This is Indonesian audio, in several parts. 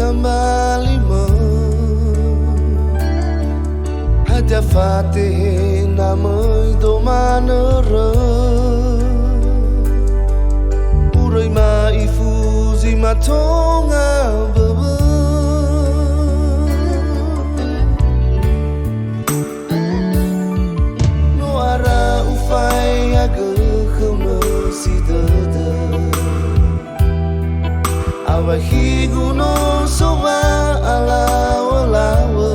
kembali Haja fatih namai do manera Urai ma ifuzi matonga bebe No ara ufai aga kena si dada Awahigu no soba alawa-lawa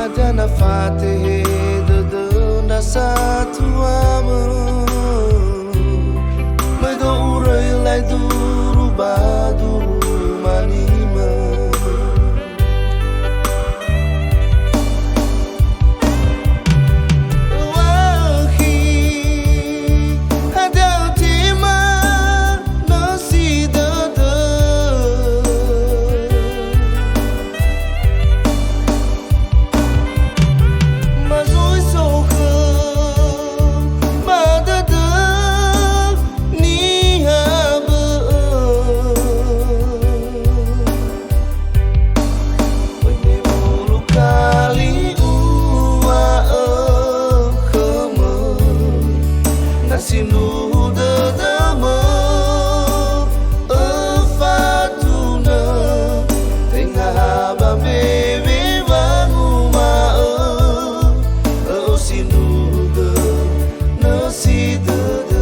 Adana fatih dada satu ama Maido urai lai duru baduru manima Sinu dedama fatuna tengah bebe bangu ma sinu de nasi dede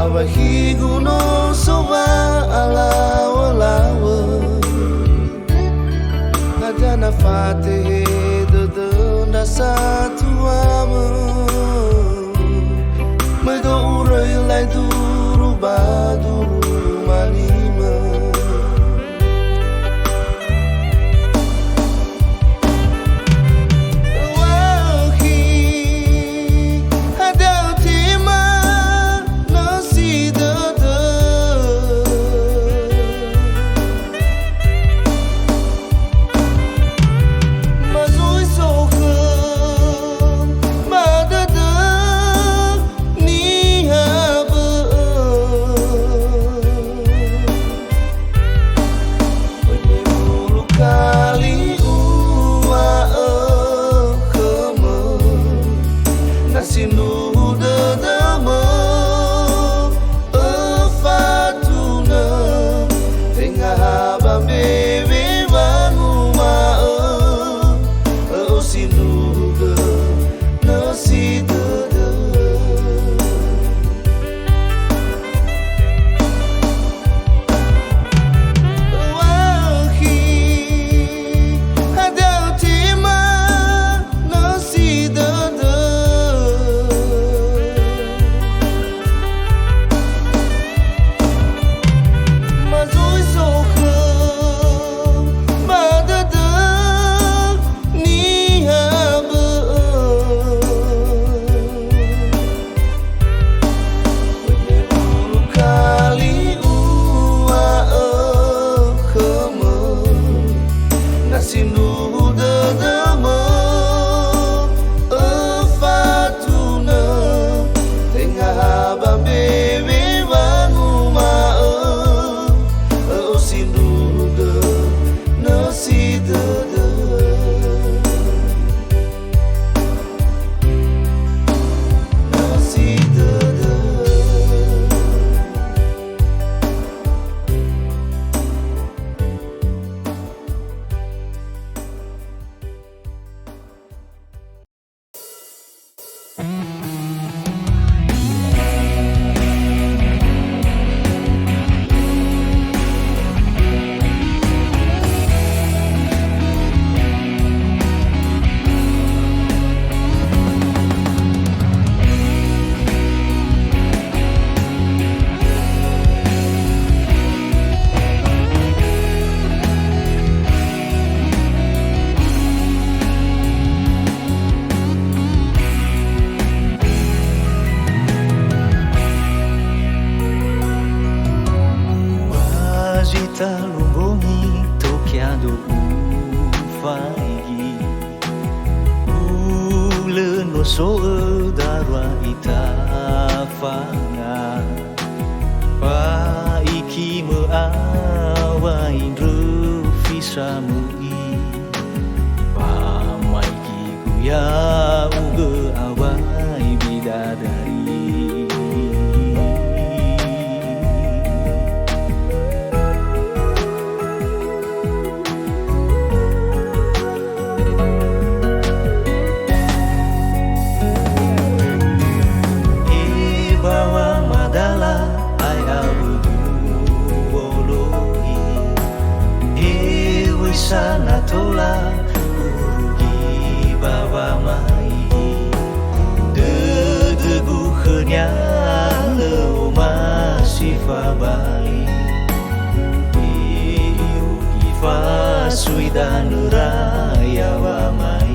Awahigu no soba alawa-lawa Adana fatih dada satu ama Maido urai lai duru baduru manima Sinu dedama fatuna tengah bebe bangu ma sinu de nasi dede saudara itafanga paiki meawain refisamui pamaiki kuya uge awai bidadari. Sana tola urugi bawa mai dedegu khenya lo masih fabali ugi fa suidan raya wa mai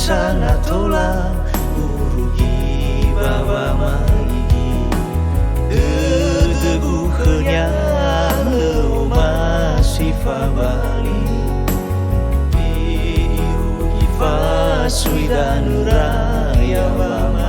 sana tola urugi bawa mai dedegu khenya lo masih fabali ugi fa suidan raya wa mai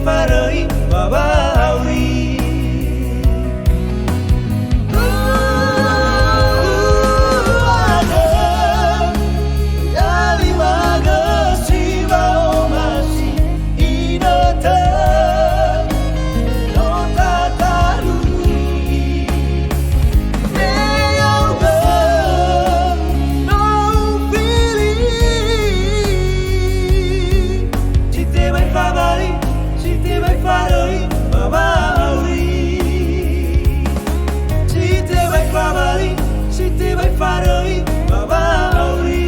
Farei babawi ada ali magasi bao masih inata nota talui neauga no feeling cite vai favali vai farei babawi se te vai favali se te vai farei babawi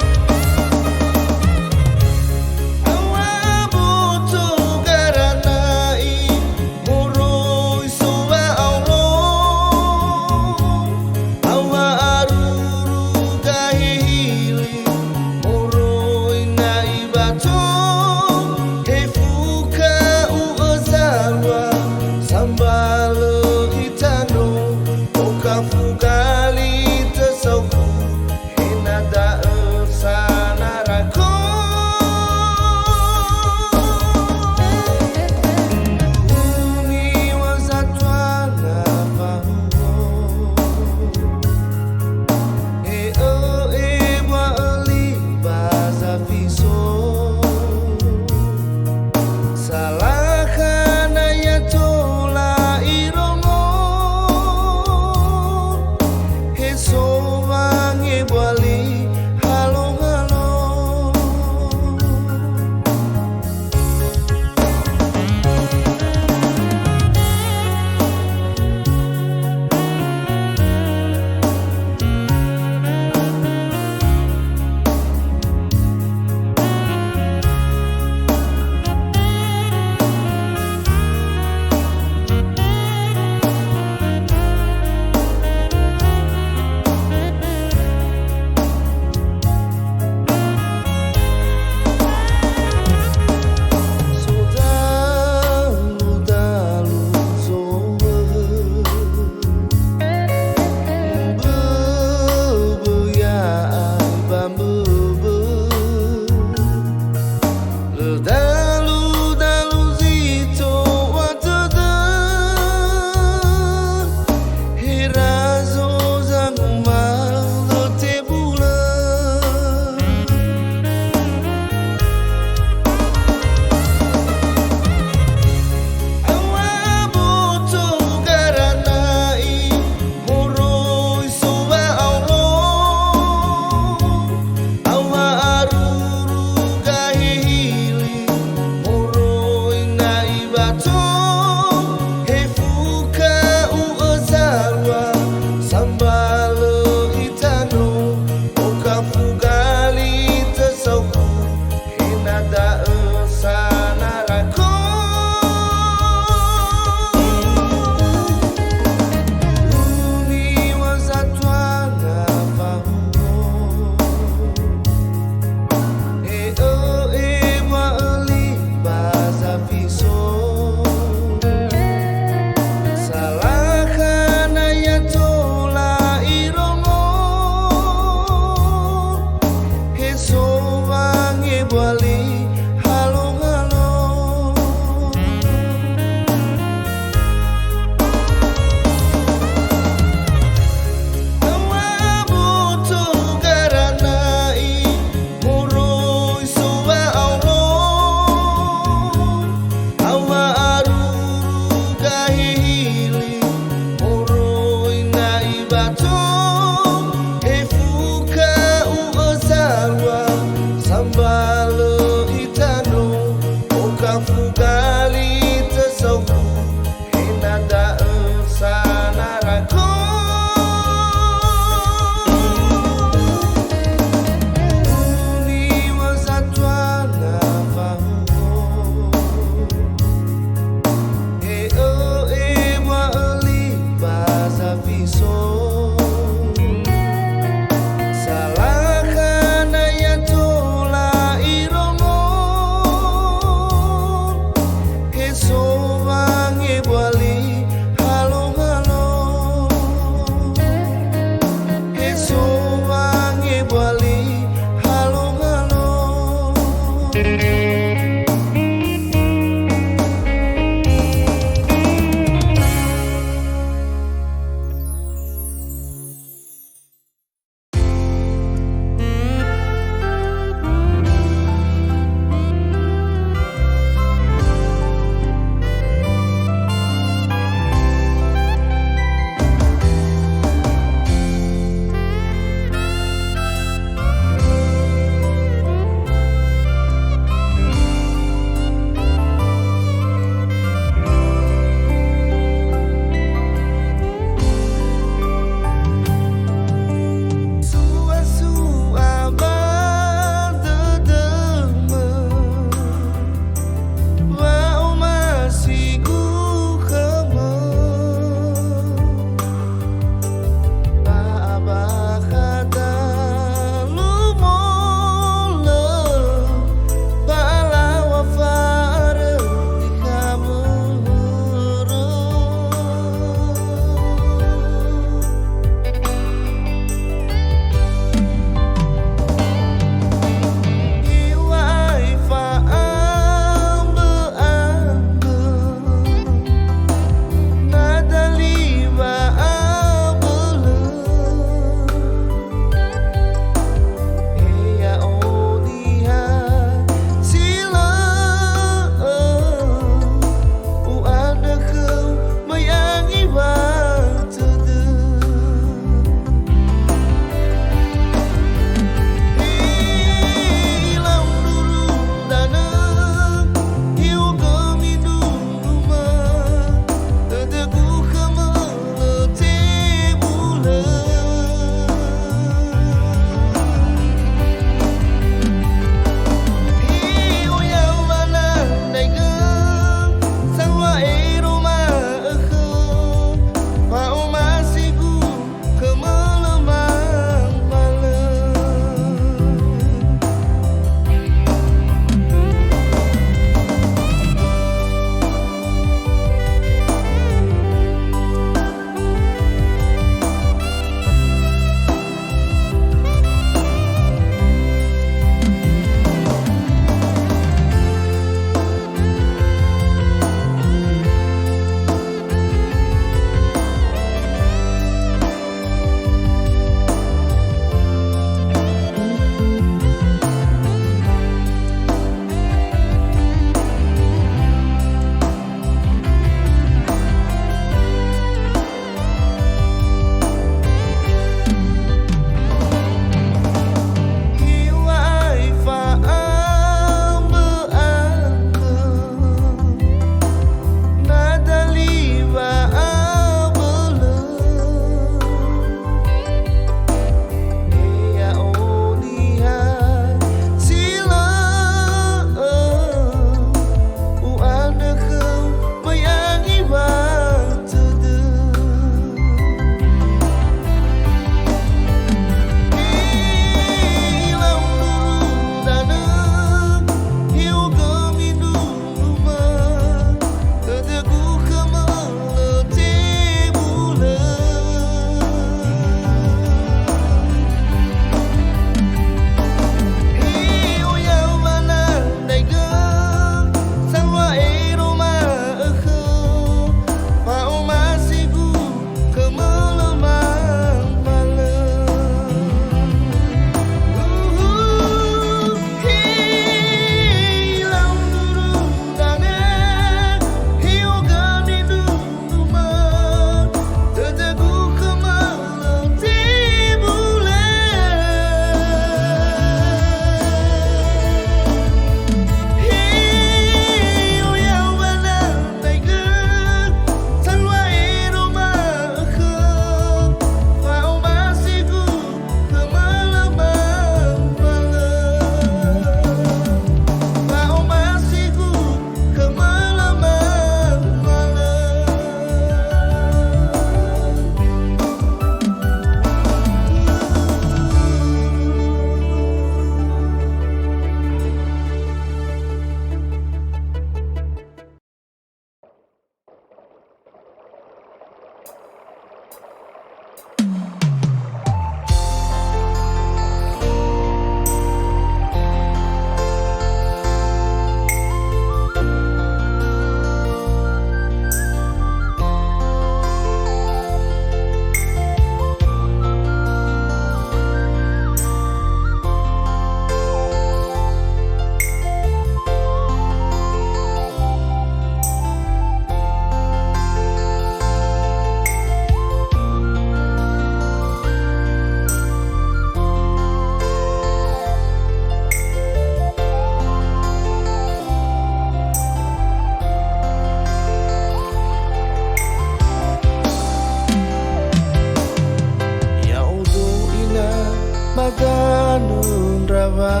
Jawa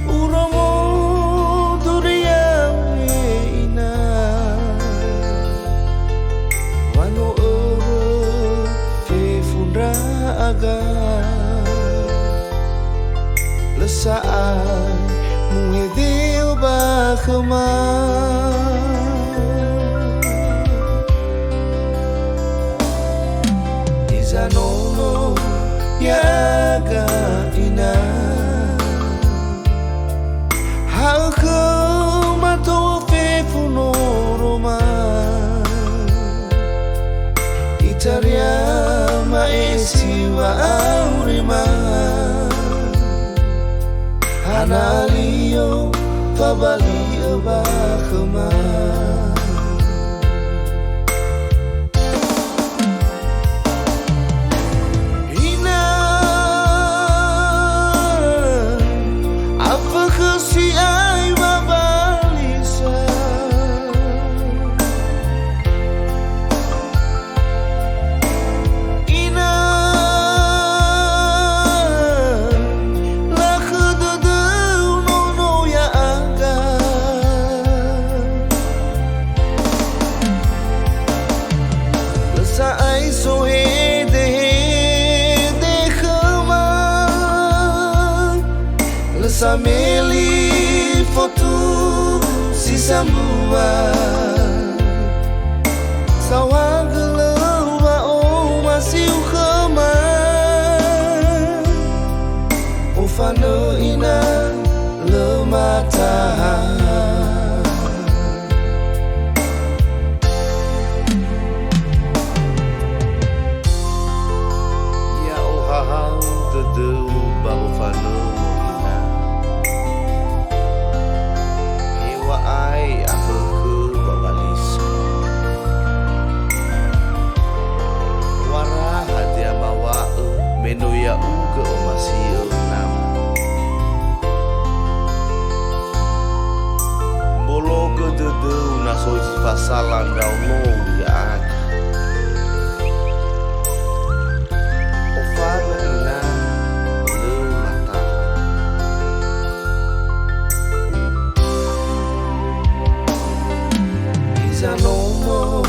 Uromo duriang ina Wano fe fundra aga Lesaan muhedeo bakhma Izanono yaga ina Haka mato fe funo roma Itaria maesi wa aurima Analio fabali abakhma Sameli foto si sambua Sawagelewa o masih khama Ufano ina lemata Ya ohahau tedeu bang ufano ai aku ke babalisa Wara hati amawa menu ya uga omasio nama Bolo ke dedeu nasoi pasalan daumo ya ada Ofana ina le mata Zanomo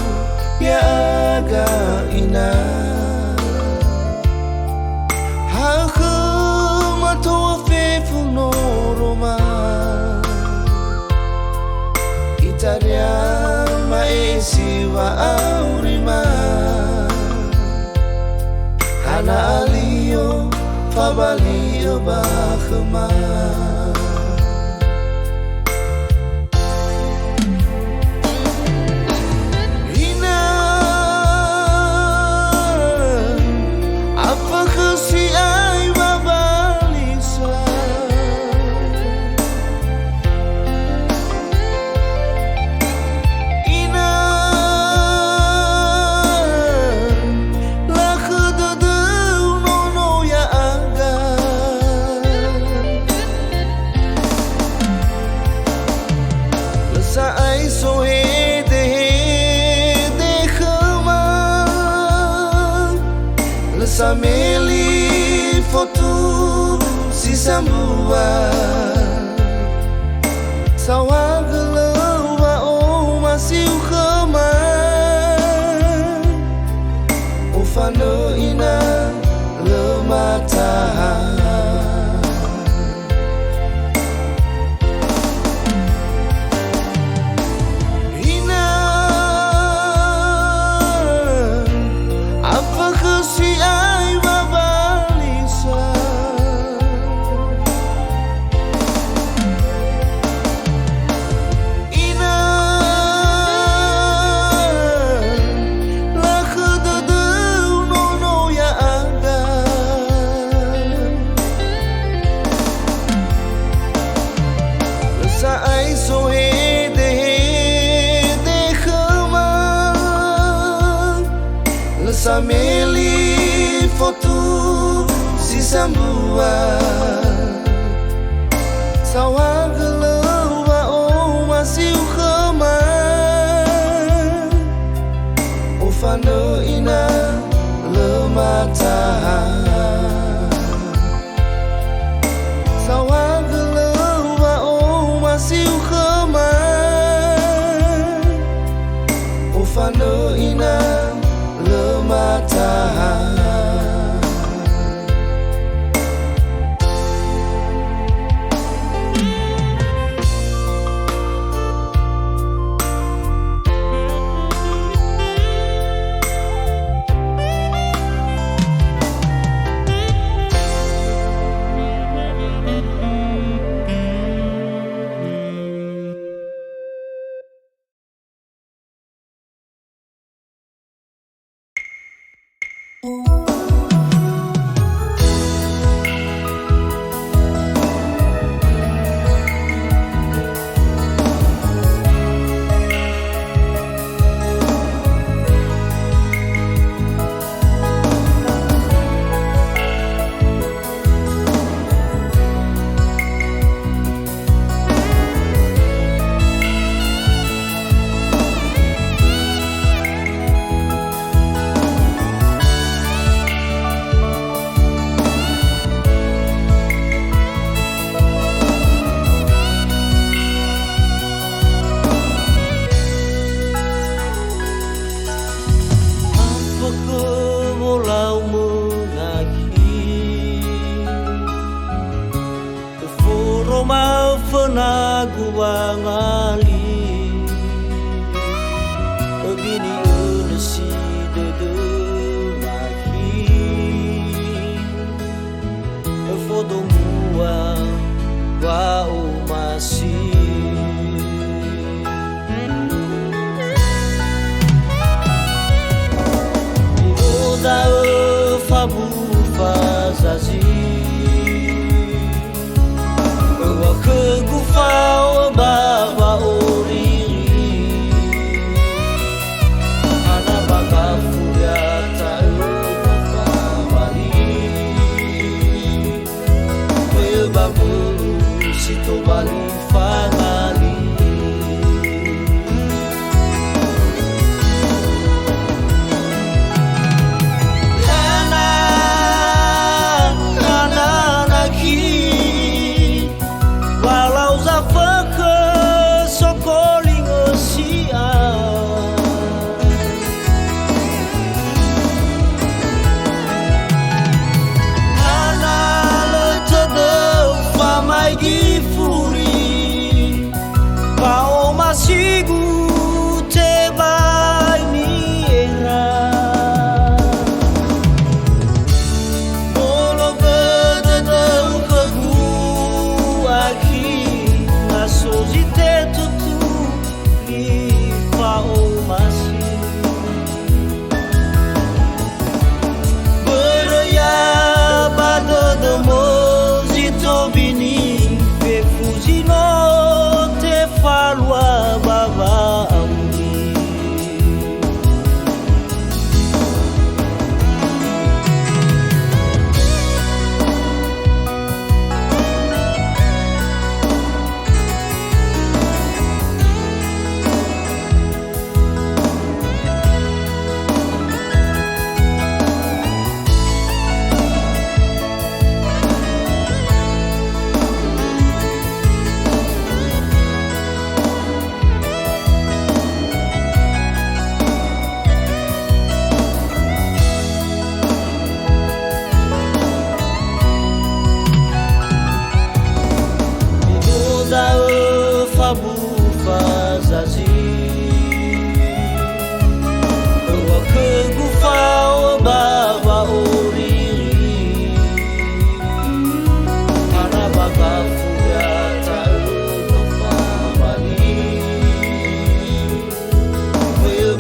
yaga ina Haka mato fe funo roma Itaria maesi wa aurima Hana alio fabali abakhma Sameli foto si sambua Sawagelewa o masih khama Ufano ina lemata Sameli foto si sambua Sawagelewa o masih khama Ufano ina lemata maguangali bini si de maki foto mua wa umasi da fabu fazazi wa kegufa ba oriri ana baka fugata fa bali babu sito bali fagali sigu te vai miera bolo vede teu kagu aqui na sozite tutu ni fa o masi berya bado de mozito bini fe fuzino te falwa baba amni fabu fazazi wa kegufa ba oriri ana baka fugata fa bali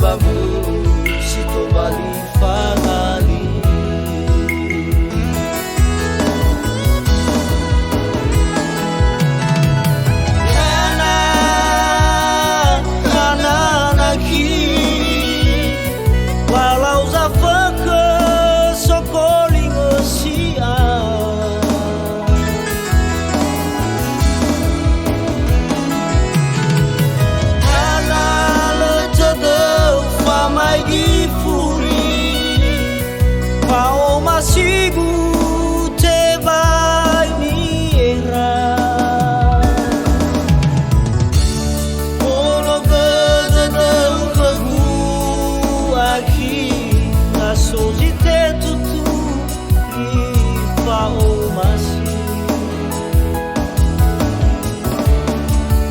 babu sito bali fagali sigu te vai miera bolo vede teu kagu aqui na sozite tutu ni fa o masi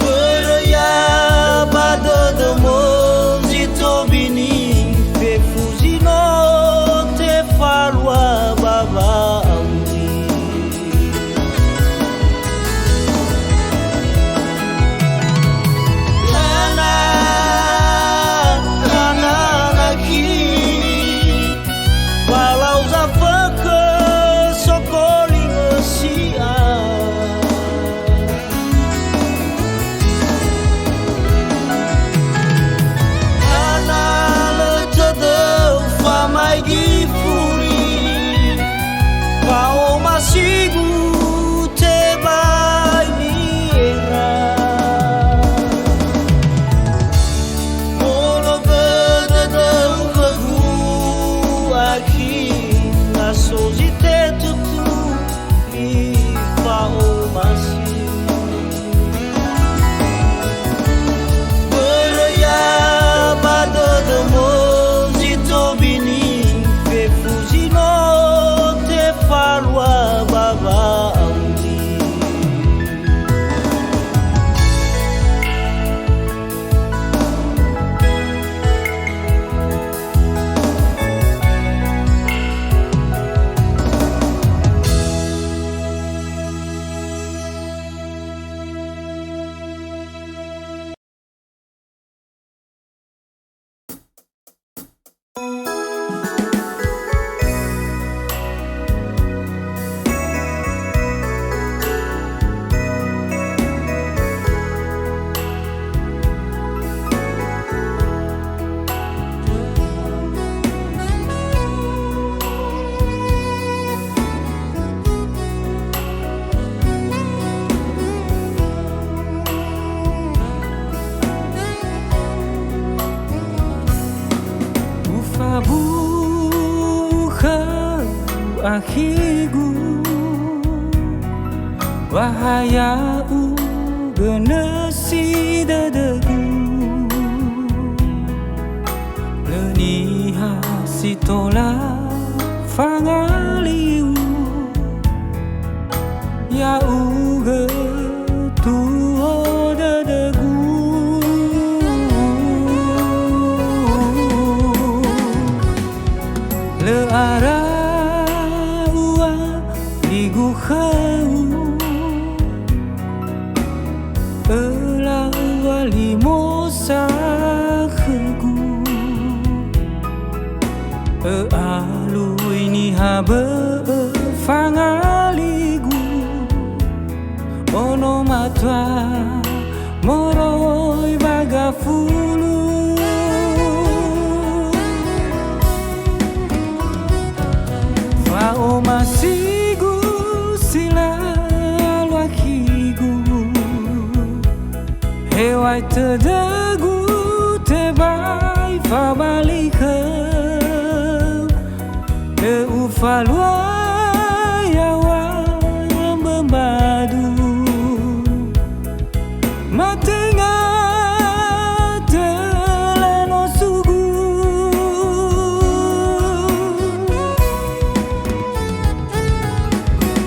berya bado de mozito bini fe fuzino te falwa baba akhigu wahaya u genesi dadegu leniha sitola fangaliu ya uge tuho dadegu le ara ua ligu khau ela wali mosa khegu alui ni habe fangaligu ono matwa moroi bagafulu fa o masigu sila lwakigu hewai tedegu tebai fa balika le ufalwa yawa membadu matenga teleno sugu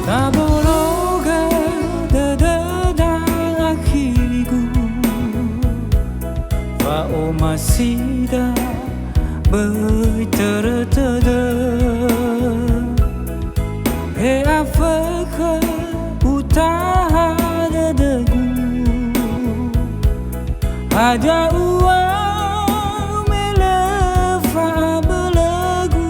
tabologa dadada akhigu fa o masida bởi tertede he afakha utaha dadegu ada ua melefa belagu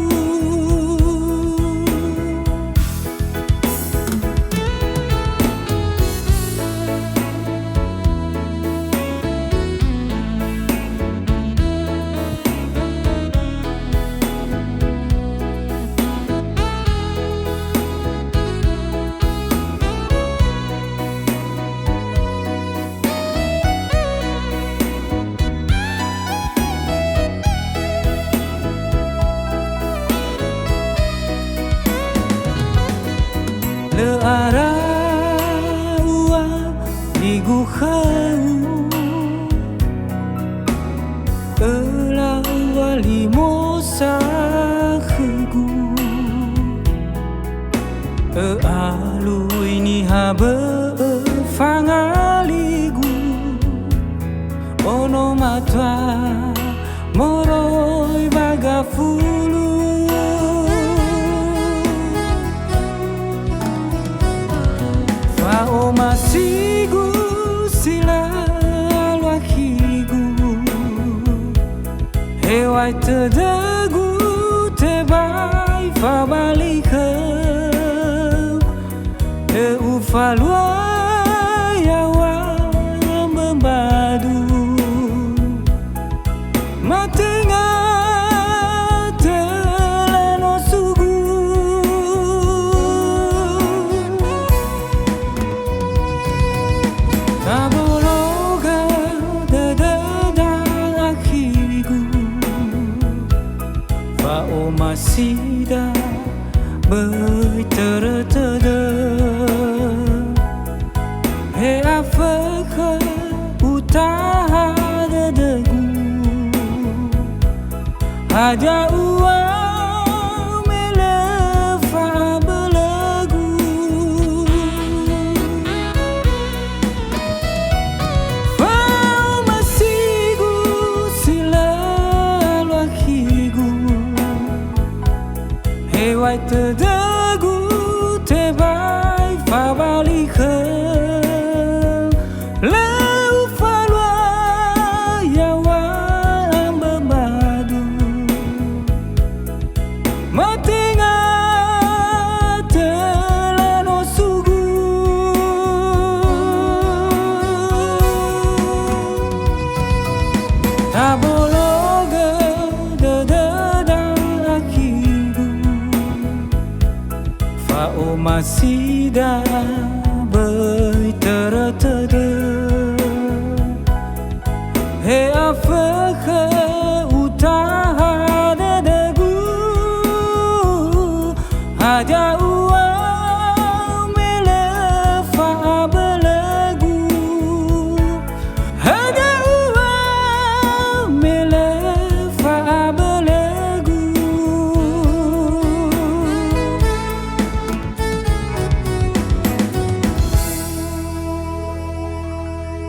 le ara ua ligu khau ela wali mosa khegu alui ni habe fangaligu ono matwa moroi bagafulu o masigu sila lwakigu hewai tedegu tebai fa balika le ufalwa yawa membadu matenga teleno sugu tabologa dadada akhigu fa o masida bởi tertede he afakha utaha dadegu ada ua melefa belagu fa masigu sila lwakigu hewai tedegu tebai fa balika le ufalwa yawa membadu matenga teleno sugu tabologa dadada akhigu fa o masida